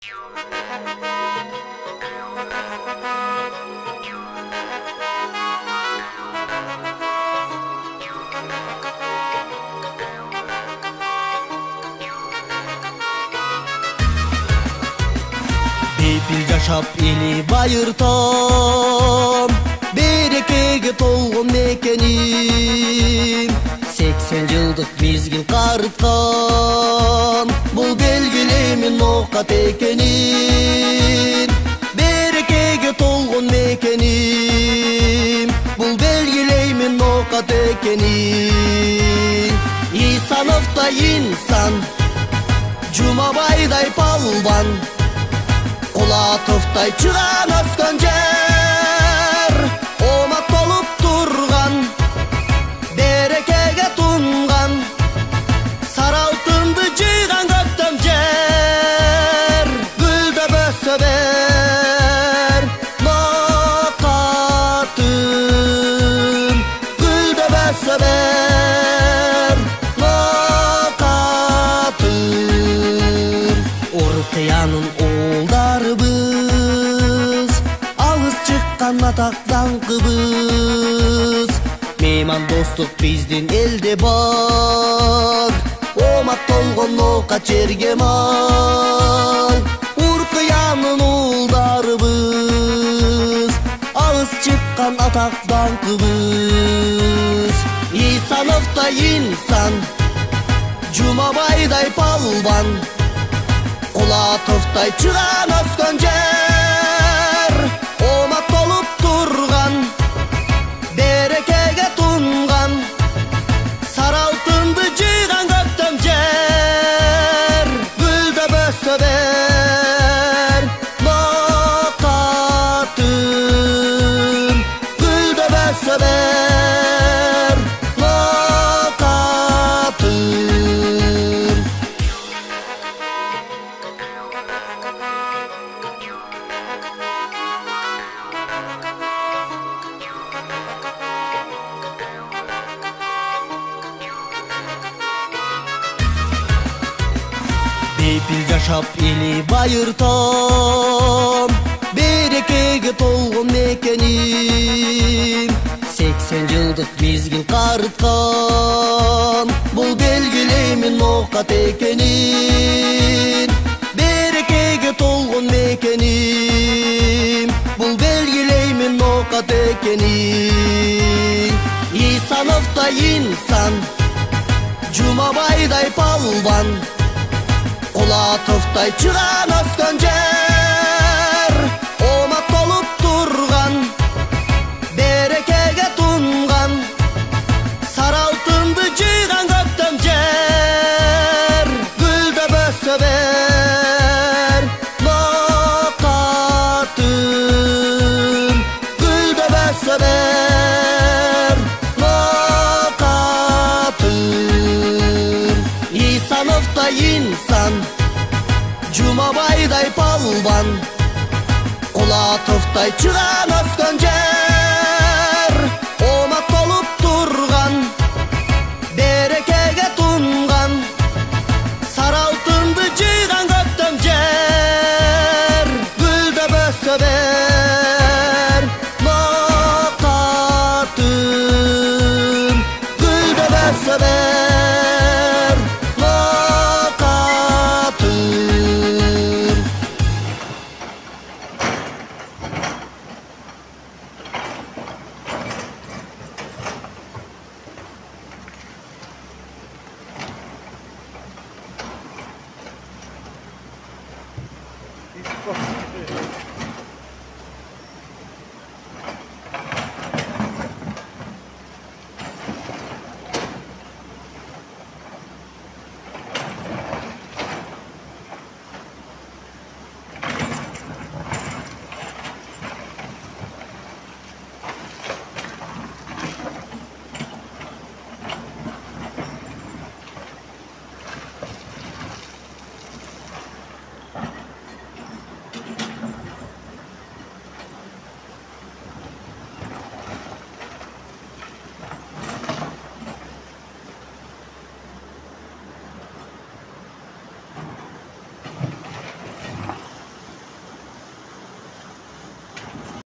Bepil жашап eli байыртам, берекеге толгон мекеним. 80 жылдык мезгил карыткан, бул белгилеймин оокат экенин. Берекеге толгон мекеним, бул белгилеймин оокат экенин. Исановдай инсан, Жумабайдай палбан, Кулатовдай чыган өскөн жер, омак болуп турган, берекеге тунган, сары алтынды жыйган көктөм жер. Гүлдөп өссө бер ноокатым, гүлдөп өссө бер ноокатым. Уркыянын уулдарыбыз, алыс чыккан атак даңкыбыз. Мейман достук биздин элде бар, омак толгон оокат жерге мал. Уркыянын уулдарыбыз, алыс чыккан атак даңкыбыз. Исановдай инсан, Жумабайдай палбан, Кулатовдай чыган өскөн жер, омак болуп турган, берекеге тунган, сары алтынды жыйган көктөм жер. Гүлдөп өссө бер ноокатым, гүлдөп өссө бер ноокатым. Бепил жашап eli байыртам, берекеге толгон мекеним. 80 жылдык мезгил карыткан, бул белгилеймин оокат экенин. Берекеге толгон мекеним, бул белгилеймин оокат экенин. Исановдай инсан, Жумабайдай палбан, Кулатовдай чыган өскөн жер, омак болуп турган, берекеге тунган, сары алтынды жыйган көктөм жер. Гүлдөп өссө бер ноокатым, гүлдөп өссө бер ноокатым. Исановдай инсан, Жумабайдай палбан, Кулатовдай чыган өскөн жер, омак болуп турган, берекеге тунган, сары алтынды жыйган көктөм жер. Гүлдөп өссө бер ноокатым, гүлдөп өссө бер ноокатым. Isso.